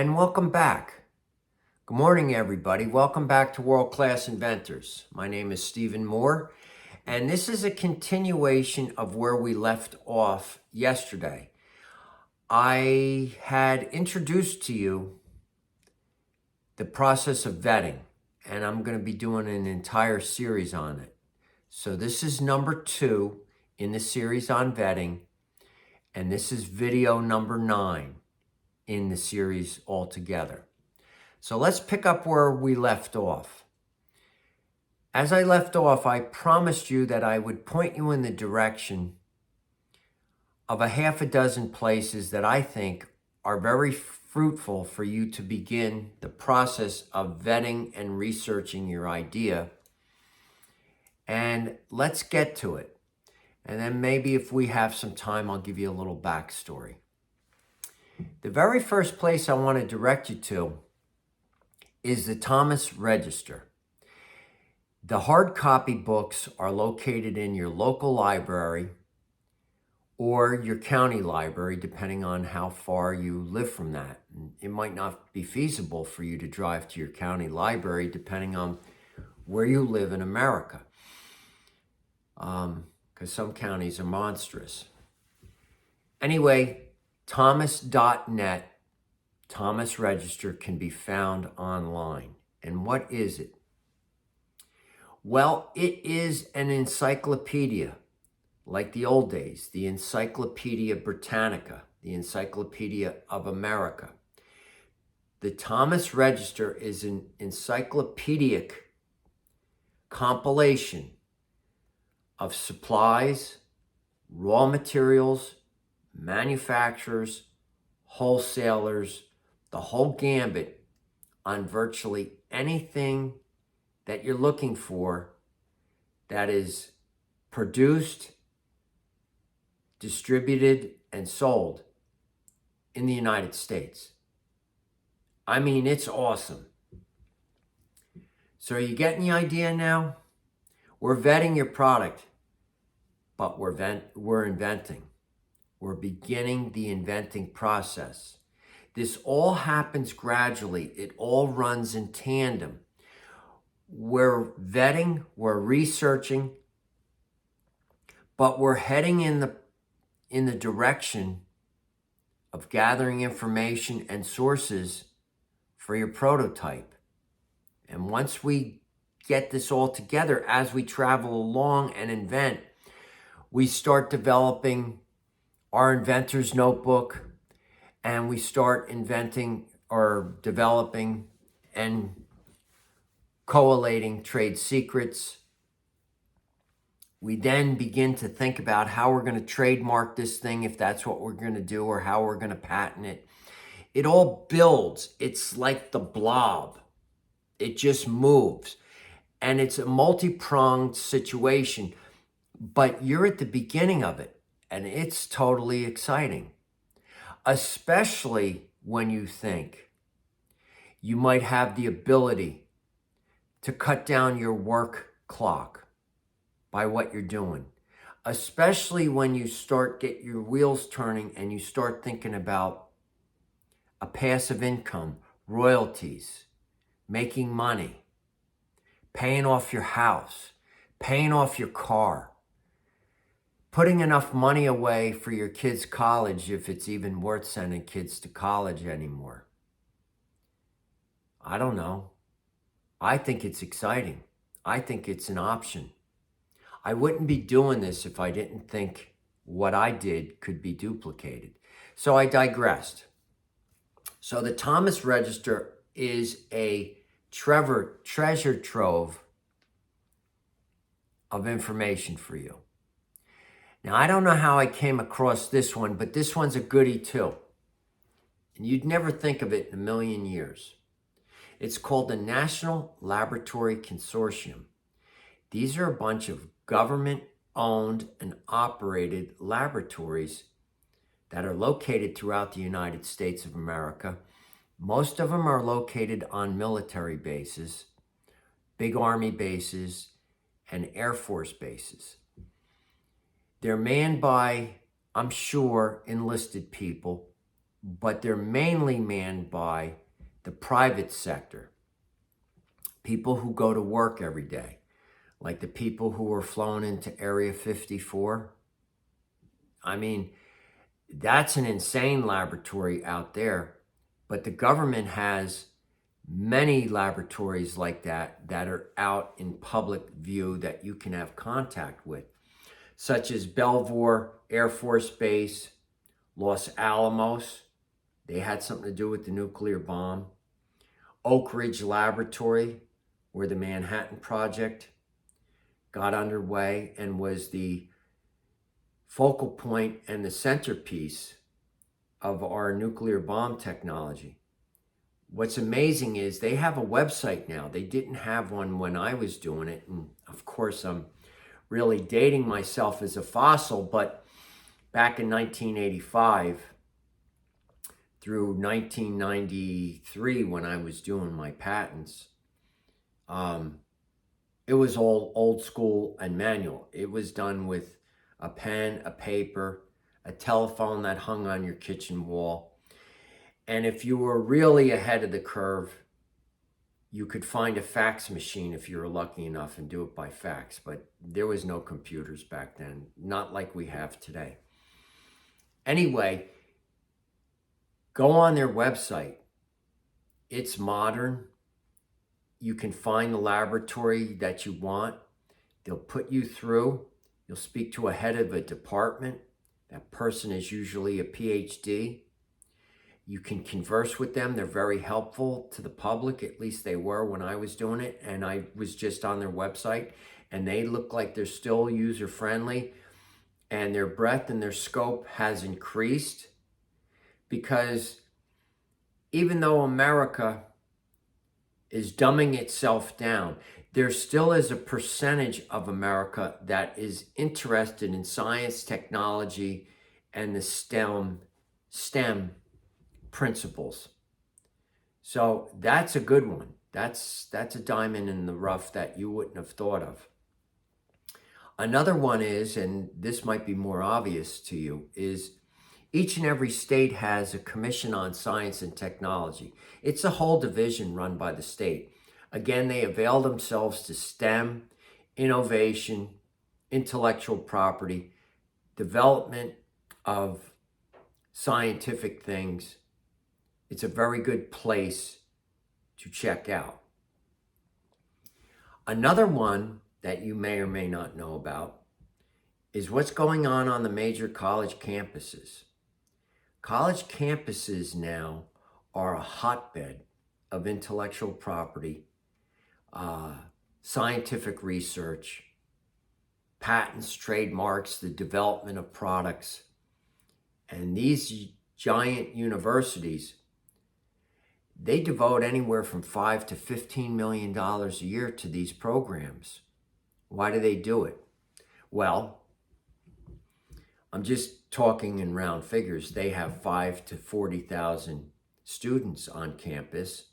and welcome back. Good morning, everybody. Welcome back to World Class Inventors. My name is Stephen Moore, and this is a continuation of where we left off yesterday. I had introduced to you the process of vetting, and I'm going to be doing an entire series on it. So this is number 2 in the series on vetting, and this is video number 9 in the series altogether. So let's pick up where we left off. As I left off, I promised you that I would point you in the direction of a half a dozen places that I think are very fruitful for you to begin the process of vetting and researching your idea. And let's get to it. And then maybe if we have some time, I'll give you a little backstory. The very first place I want to direct you to is the Thomas Register. The hard copy books are located in your local library or your county library, depending on how far you live from that. It might not be feasible for you to drive to your county library, depending on where you live in America, because some counties are monstrous. Anyway, thomas.net, Thomas Register, can be found online. And what is it? Well, it is an encyclopedia, like the old days, the Encyclopedia Britannica, the Encyclopedia of America. The Thomas Register is an encyclopedic compilation of supplies, raw materials, manufacturers, wholesalers, the whole gambit on virtually anything that you're looking for that is produced, distributed, and sold in the United States. I mean, it's awesome. So are you getting the idea now? We're vetting your product, but we're inventing. We're beginning the inventing process. This all happens gradually. It all runs in tandem. We're vetting, we're researching, but we're heading in the direction of gathering information and sources for your prototype. And once we get this all together, as we travel along and invent, we start developing our inventor's notebook, and we start inventing or developing and collating trade secrets. We then begin to think about how we're going to trademark this thing, if that's what we're going to do, or how we're going to patent it. It all builds. It's like the blob. It just moves. And it's a multi-pronged situation, but you're at the beginning of it, and it's totally exciting, especially when you think you might have the ability to cut down your work clock by what you're doing, especially when you start get your wheels turning and you start thinking about a passive income, royalties, making money, paying off your house, paying off your car, putting enough money away for your kids' college, if it's even worth sending kids to college anymore. I don't know. I think it's exciting. I think it's an option. I wouldn't be doing this if I didn't think what I did could be duplicated. So I digressed. So the Thomas Register is a treasure trove of information for you. Now, I don't know how I came across this one, but this one's a goodie too. And you'd never think of it in a million years. It's called the National Laboratory Consortium. These are a bunch of government-owned and operated laboratories that are located throughout the United States of America. Most of them are located on military bases, big Army bases, and Air Force bases. They're manned by, I'm sure, enlisted people, but they're mainly manned by the private sector. People who go to work every day, like the people who were flown into Area 54. I mean, that's an insane laboratory out there, but the government has many laboratories like that that are out in public view that you can have contact with, such as Belvoir Air Force Base, Los Alamos. They had something to do with the nuclear bomb. Oak Ridge Laboratory, where the Manhattan Project got underway and was the focal point and the centerpiece of our nuclear bomb technology. What's amazing is they have a website now. They didn't have one when I was doing it. And of course, I'm really dating myself as a fossil, but back in 1985 through 1993, when I was doing my patents, it was all old school and manual. It was done with a pen, a paper, a telephone that hung on your kitchen wall. And if you were really ahead of the curve, you could find a fax machine if you were lucky enough and do it by fax. But there was no computers back then, not like we have today. Anyway, go on their website. It's modern. You can find the laboratory that you want. They'll put you through. You'll speak to a head of a department. That person is usually a PhD. You can converse with them. They're very helpful to the public. At least they were when I was doing it. And I was just on their website. And they look like they're still user-friendly. And their breadth and their scope has increased. Because even though America is dumbing itself down, there still is a percentage of America that is interested in science, technology, and the STEM principles. So that's a good one. That's a diamond in the rough that you wouldn't have thought of. Another one is, and this might be more obvious to you, is each and every state has a commission on science and technology. It's a whole division run by the state. Again, they avail themselves to STEM, innovation, intellectual property, development of scientific things. It's a very good place to check out. Another one that you may or may not know about is what's going on the major college campuses. College campuses now are a hotbed of intellectual property, scientific research, patents, trademarks, the development of products. And these giant universities, they devote anywhere from $5 to $15 million a year to these programs. Why do they do it? Well, I'm just talking in round figures. They have 5 to 40,000 students on campus.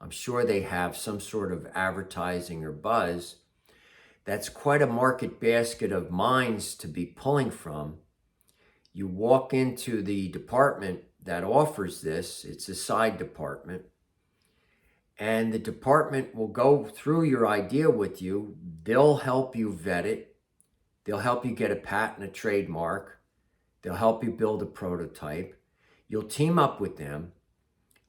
I'm sure they have some sort of advertising or buzz. That's quite a market basket of minds to be pulling from. You walk into the department that offers this, it's a side department, and the department will go through your idea with you. They'll help you vet it. They'll help you get a patent, a trademark. They'll help you build a prototype. You'll team up with them.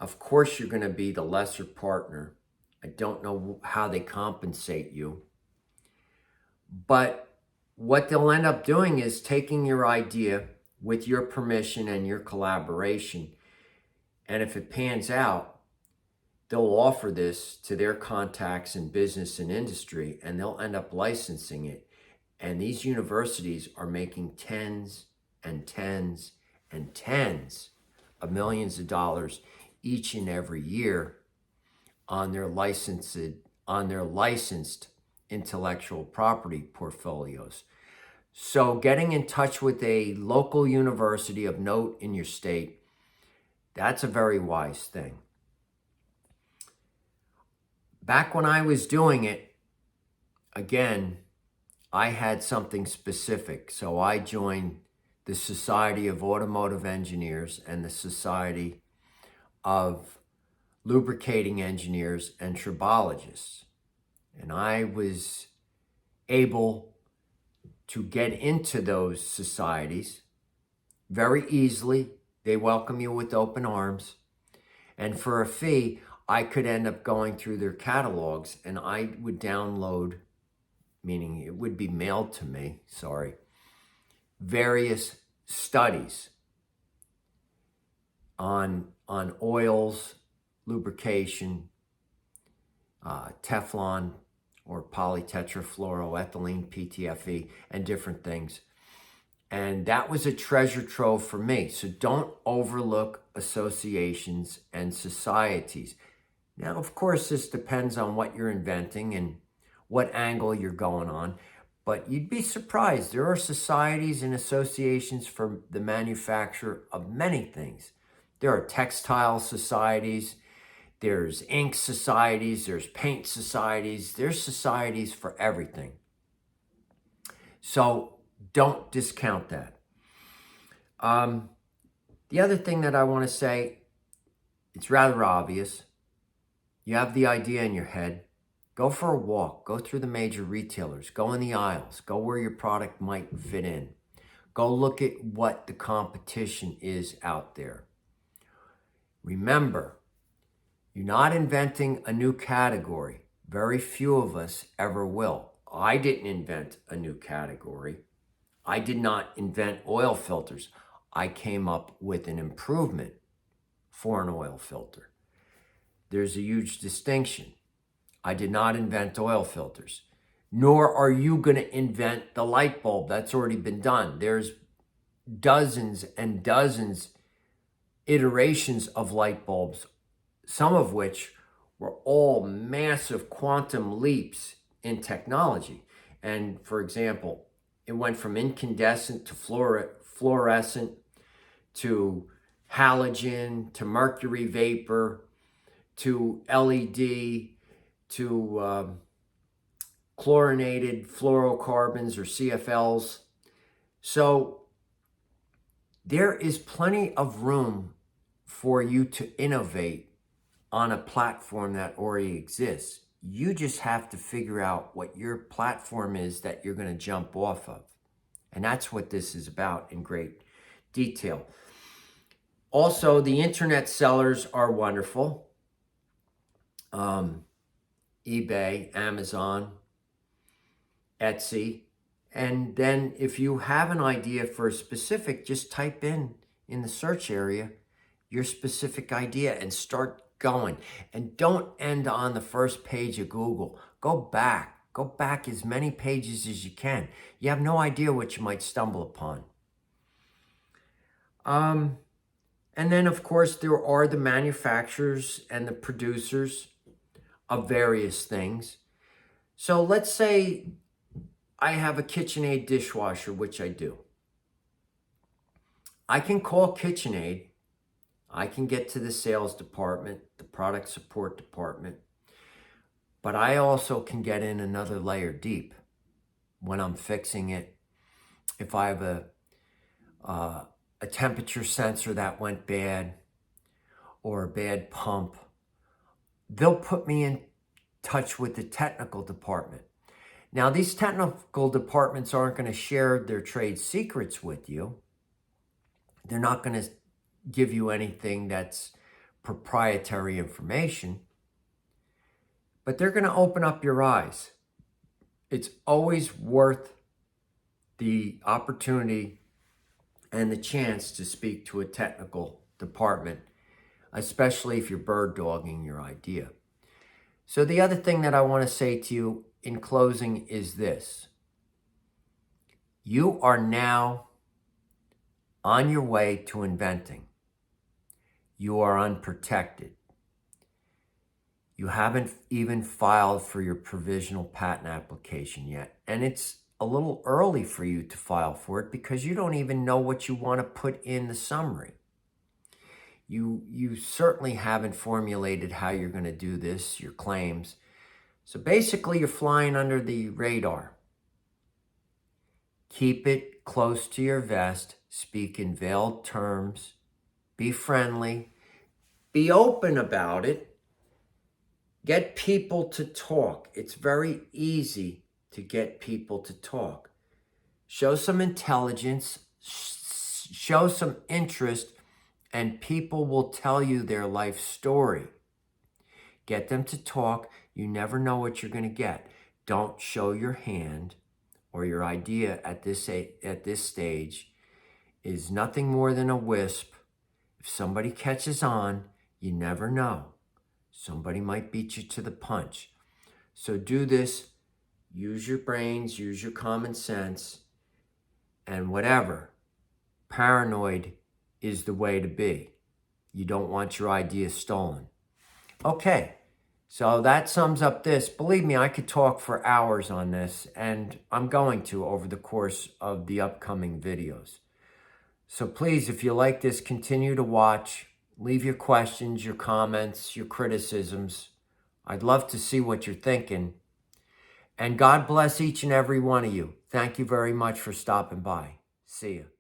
Of course, you're going to be the lesser partner. I don't know how they compensate you. But what they'll end up doing is taking your idea with your permission and your collaboration. And if it pans out, they'll offer this to their contacts in business and industry, and they'll end up licensing it. And these universities are making tens and tens and tens of millions of dollars each and every year on their licensed intellectual property portfolios. So getting in touch with a local university of note in your state, that's a very wise thing. Back when I was doing it, again, I had something specific. So I joined the Society of Automotive Engineers and the Society of Lubricating Engineers and Tribologists. And I was able to get into those societies very easily. They welcome you with open arms. And for a fee, I could end up going through their catalogs and I would download, meaning it would be mailed to me, various studies on oils, lubrication, Teflon or polytetrafluoroethylene, PTFE, and different things. And that was a treasure trove for me. So don't overlook associations and societies. Now, of course, this depends on what you're inventing and what angle you're going on. But you'd be surprised. There are societies and associations for the manufacture of many things. There are textile societies. There's ink societies. There's paint societies. There's societies for everything. So don't discount that. The other thing that I want to say, it's rather obvious. You have the idea in your head. Go for a walk. Go through the major retailers. Go in the aisles. Go where your product might fit in. Go look at what the competition is out there. Remember, you're not inventing a new category. Very few of us ever will. I didn't invent a new category. I did not invent oil filters. I came up with an improvement for an oil filter. There's a huge distinction. I did not invent oil filters, nor are you going to invent the light bulb. That's already been done. There's dozens and dozens iterations of light bulbs, some of which were all massive quantum leaps in technology. And for example, it went from incandescent to fluorescent to halogen to mercury vapor to LED to chlorinated fluorocarbons or CFLs. So there is plenty of room for you to innovate on a platform that already exists. You just have to figure out what your platform is that you're going to jump off of. And that's what this is about in great detail. Also, the internet sellers are wonderful. eBay, Amazon, Etsy. And then if you have an idea for a specific, just type in the search area your specific idea and start going. And don't end on the first page of Google. Go back as many pages as you can. You have no idea what you might stumble upon. And then, of course, there are the manufacturers and the producers of various things. So let's say I have a KitchenAid dishwasher, which I do. I can call KitchenAid. I can get to the sales department, the product support department, but I also can get in another layer deep when I'm fixing it. If I have a temperature sensor that went bad or a bad pump, they'll put me in touch with the technical department. Now, these technical departments aren't going to share their trade secrets with you. They're not going to give you anything that's proprietary information, but they're going to open up your eyes. It's always worth the opportunity and the chance to speak to a technical department, especially if you're bird dogging your idea. So the other thing that I want to say to you in closing is this. You are now on your way to inventing. You are unprotected. You haven't even filed for your provisional patent application yet. And it's a little early for you to file for it because you don't even know what you want to put in the summary. You certainly haven't formulated how you're going to do this, your claims. So basically, you're flying under the radar. Keep it close to your vest. speak in veiled terms, be friendly, be open about it, get people to talk. It's very easy to get people to talk. Show some intelligence, show some interest, and people will tell you their life story. Get them to talk. You never know what you're going to get. Don't show your hand or your idea at this stage is nothing more than a wisp. If somebody catches on, you never know. Somebody might beat you to the punch. So do this. Use your brains, use your common sense, and whatever. Paranoid is the way to be. You don't want your idea stolen. Okay, so that sums up this. Believe me, I could talk for hours on this, and I'm going to over the course of the upcoming videos. So please, if you like this, continue to watch. Leave your questions, your comments, your criticisms. I'd love to see what you're thinking. And God bless each and every one of you. Thank you very much for stopping by. See you.